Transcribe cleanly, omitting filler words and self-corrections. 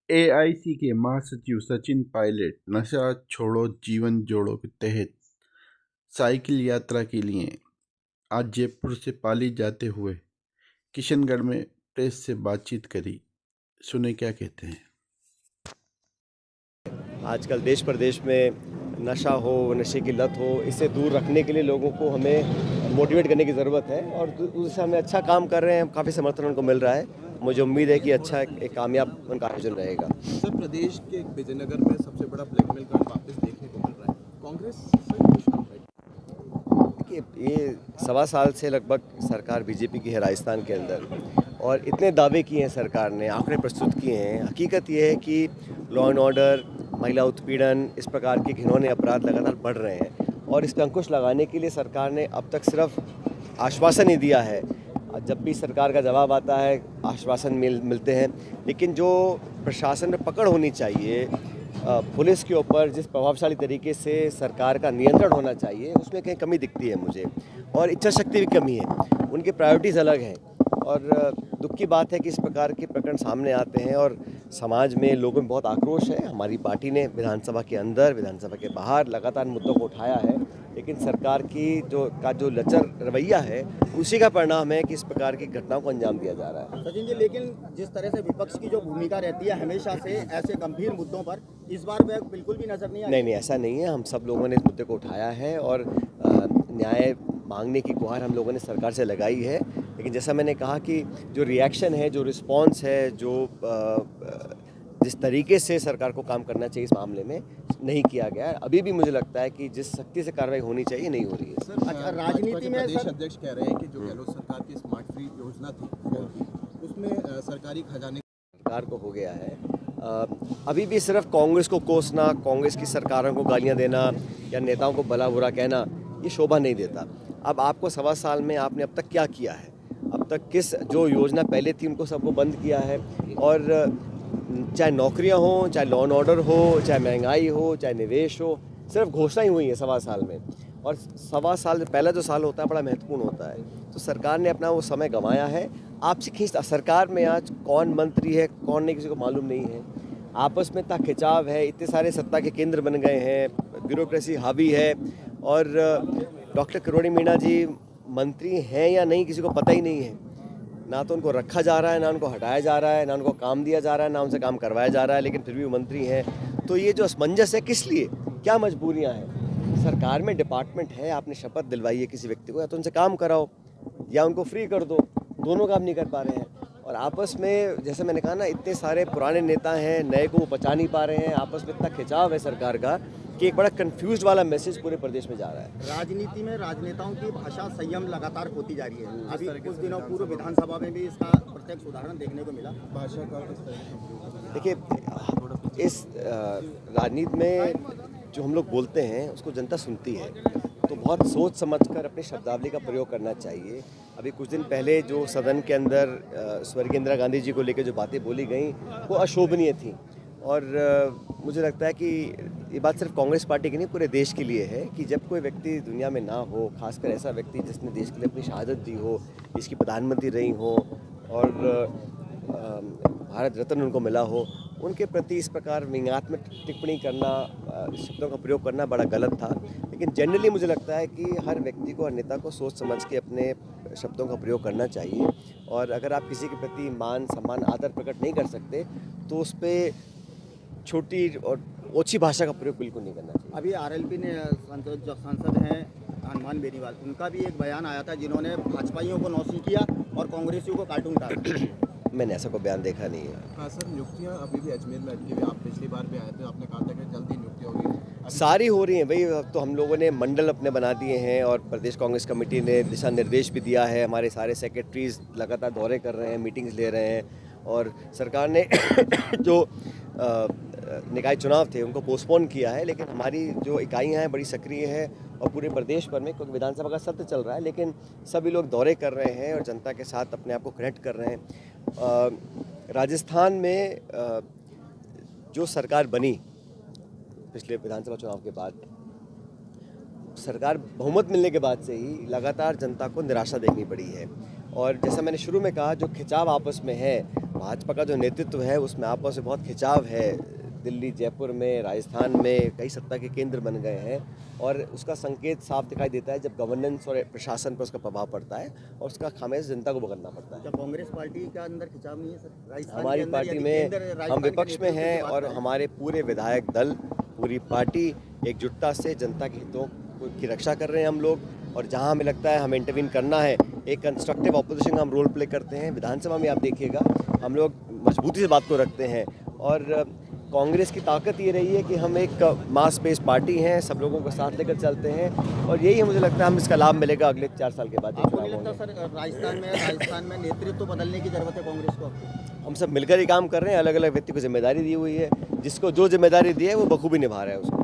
AIC के महासचिव सचिन पायलट नशा छोड़ो जीवन जोड़ो के तहत साइकिल यात्रा के लिए आज जयपुर से पाली जाते हुए किशनगढ़ में प्रेस से बातचीत करी। सुने क्या कहते हैं। आजकल देश प्रदेश में नशा हो, नशे की लत हो, इससे दूर रखने के लिए लोगों को हमें मोटिवेट करने की ज़रूरत है और उससे हमें अच्छा काम कर रहे हैं। काफ़ी समर्थन उनको मिल रहा है। मुझे उम्मीद है कि अच्छा एक कामयाब उनका आयोजन रहेगा। सर, प्रदेश के विजयनगर में सबसे बड़ा ब्लैकमेल कांड वापस देखने को मिल रहा है। कांग्रेस से खुश क्यों है? कि ये 1.25 साल से लगभग सरकार बीजेपी की है राजस्थान के अंदर और इतने दावे किए हैं सरकार ने, आंकड़े प्रस्तुत किए हैं। हकीकत ये है कि लॉ एंड ऑर्डर, महिला उत्पीड़न, इस प्रकार के घिनौने अपराध लगातार बढ़ रहे हैं और इस पर अंकुश लगाने के लिए सरकार ने अब तक सिर्फ आश्वासन ही दिया है। जब भी सरकार का जवाब आता है आश्वासन मिलते हैं, लेकिन जो प्रशासन में पकड़ होनी चाहिए, पुलिस के ऊपर जिस प्रभावशाली तरीके से सरकार का नियंत्रण होना चाहिए, उसमें कहीं कमी दिखती है मुझे। और इच्छा शक्ति भी कमी है, उनकी प्रायोरिटीज़ अलग हैं। और दुख की बात है कि इस प्रकार के प्रकरण सामने आते हैं और समाज में लोगों में बहुत आक्रोश है। हमारी पार्टी ने विधानसभा के अंदर, विधानसभा के बाहर लगातार मुद्दों को उठाया है, लेकिन सरकार की जो लचर रवैया है, उसी का परिणाम है कि इस प्रकार की घटनाओं को अंजाम दिया जा रहा है। सचिन जी, लेकिन जिस तरह से विपक्ष की जो भूमिका रहती है हमेशा से ऐसे गंभीर मुद्दों पर, इस बार वह बिल्कुल भी नजर नहीं आई। नहीं, ऐसा नहीं है। हम सब लोगों ने इस मुद्दे को उठाया है और न्याय मांगने की गुहार हम लोगों ने सरकार से लगाई है। लेकिन जैसा मैंने कहा कि जो रिएक्शन है, जो रिस्पॉन्स है, जो जिस तरीके से सरकार को काम करना चाहिए इस मामले में, नहीं किया गया है। अभी भी मुझे लगता है कि जिस सख्ती से कार्रवाई होनी चाहिए नहीं हो रही है। सर, राजनीति में प्रदेश अध्यक्ष कह रहे हैं कि जो गहलोत सरकार की स्मार्ट फ्री योजना थी उसमें सरकारी खजाने सरकार को हो गया है। अभी भी सिर्फ कांग्रेस को कोसना, कांग्रेस की सरकारों को गालियां देना या नेताओं को भला बुरा कहना, ये शोभा नहीं देता। अब आपको 1.25 साल में आपने अब तक क्या किया है, अब तक किस जो योजना पहले थी उनको सबको बंद किया है। और चाहे नौकरियां हो, चाहे लॉ एंड ऑर्डर हो, चाहे महंगाई हो, चाहे निवेश हो, सिर्फ घोषणा ही हुई है 1.25 साल में। और 1.25 साल पहला जो साल होता है बड़ा महत्वपूर्ण होता है, तो सरकार ने अपना वो समय गंवाया है। आपसे खींचता सरकार में आज कौन मंत्री है कौन नहीं किसी को मालूम नहीं है। आपस में इतना खिंचाव है, इतने सारे सत्ता के केंद्र बन गए हैं, ब्यूरोक्रेसी हावी है और डॉक्टर किरोड़ी मीणा जी मंत्री हैं या नहीं किसी को पता ही नहीं है। ना तो उनको रखा जा रहा है, ना उनको हटाया जा रहा है, ना उनको काम दिया जा रहा है, ना उनसे काम करवाया जा रहा है, लेकिन फिर भी वो मंत्री हैं। तो ये जो असमंजस है, किस लिए, क्या मजबूरियां हैं? सरकार में डिपार्टमेंट है, आपने शपथ दिलवाई है किसी व्यक्ति को, या तो उनसे काम कराओ या उनको फ्री कर दो। दोनों काम नहीं कर पा रहे हैं और आपस में, जैसे मैंने कहा ना, इतने सारे पुराने नेता हैं, नए को वो बचा नहीं पा रहे हैं। आपस में इतना खिंचाव है सरकार का कि एक बड़ा कंफ्यूज्ड वाला मैसेज पूरे प्रदेश में जा रहा है। राजनीति में राजनेताओं की भाषा संयम लगातार होती जा रही है। अभी कुछ दिनों पूर्व विधानसभा में भी इसका प्रत्यक्ष उदाहरण देखने को मिला। भाषा का किस तरह से? देखिए, इस राजनीति में जो हम लोग बोलते हैं उसको जनता सुनती है, तो बहुत सोच समझकर अपनी शब्दावली का प्रयोग करना चाहिए। अभी कुछ दिन पहले जो सदन के अंदर स्वर्गीय इंदिरा गांधी जी को लेकर जो बातें बोली गई वो अशोभनीय थी और मुझे लगता है कि ये बात सिर्फ कांग्रेस पार्टी की नहीं, पूरे देश के लिए है कि जब कोई व्यक्ति दुनिया में ना हो, खासकर ऐसा व्यक्ति जिसने देश के लिए अपनी शहादत दी हो, इसकी प्रधानमंत्री रही हो और भारत रत्न उनको मिला हो, उनके प्रति इस प्रकार व्यंग्यात्मक टिप्पणी करना, शब्दों का प्रयोग करना बड़ा गलत था। लेकिन जनरली मुझे लगता है कि हर व्यक्ति को, हर नेता को सोच समझ के अपने शब्दों का प्रयोग करना चाहिए और अगर आप किसी के प्रति मान, सम्मान, आदर प्रकट नहीं कर सकते तो उस पर छोटी और ओछी भाषा का प्रयोग बिल्कुल नहीं करना चाहिए। अभी आरएलपी ने जो सांसद हैं हनुमान बेनीवाल, उनका भी एक बयान आया था जिन्होंने भाजपाइयों को नौसिंह किया और कांग्रेसियों को कार्टून डाला। मैंने ऐसा कोई बयान देखा नहीं है। हाँ सर, नियुक्तियाँ अभी भी अजमेर में अटकी हुई। आप पिछली बार भी आए थे, आपने कहा था कि जल्दी नियुक्तियाँ होगी। सारी हो रही हैं भाई। तो हम लोगों ने मंडल अपने बना दिए हैं और प्रदेश कांग्रेस कमेटी ने दिशा निर्देश भी दिया है। हमारे सारे सेक्रेटरीज लगातार दौरे कर रहे हैं, मीटिंग्स ले रहे हैं और सरकार ने जो निकाय चुनाव थे उनको पोस्टपोन किया है, लेकिन हमारी जो इकाइयाँ हैं बड़ी सक्रिय है और पूरे प्रदेश भर में, क्योंकि विधानसभा का सत्र चल रहा है, लेकिन सभी लोग दौरे कर रहे हैं और जनता के साथ अपने आप को कनेक्ट कर रहे हैं। राजस्थान में जो सरकार बनी पिछले विधानसभा चुनाव के बाद, सरकार बहुमत मिलने के बाद से ही लगातार जनता को निराशा देखनी पड़ी है और जैसा मैंने शुरू में कहा, जो खिंचाव आपस में है भाजपा का जो नेतृत्व है उसमें आपस में बहुत खिंचाव है। दिल्ली, जयपुर में, राजस्थान में कई सत्ता के केंद्र बन गए हैं और उसका संकेत साफ दिखाई देता है जब गवर्नेंस और प्रशासन पर उसका प्रभाव पड़ता है और उसका खामियाजा जनता को भुगतना पड़ता है। क्या कांग्रेस पार्टी के अंदर खिंचाव नहीं है सर? राजस्थान हमारी के अंदर पार्टी यदि में राजस्थान हम के विपक्ष में नेतृत्व की हैं बात और करें, हमारे पूरे विधायक दल, पूरी पार्टी एकजुटता से जनता के हितों की रक्षा कर रहे हैं हम लोग। और जहां हमें लगता है हमें इंटरवीन करना है, एक कंस्ट्रक्टिव ऑपोजिशन का हम रोल प्ले करते हैं। विधानसभा में आप देखिएगा हम लोग मजबूती से बात को रखते हैं और कांग्रेस की ताकत ये रही है कि हम एक मास बेस्ड पार्टी हैं, सब लोगों को साथ लेकर चलते हैं और यही मुझे लगता है हम इसका लाभ मिलेगा अगले 4 साल के बाद। आपको नहीं लगता सर राजस्थान में नेतृत्व बदलने की जरूरत है कांग्रेस को? हम सब मिलकर ही काम कर रहे हैं। अलग अलग व्यक्ति को जिम्मेदारी दी हुई है, जिसको जो जिम्मेदारी दी है वो बखूबी निभा रहा है उसको।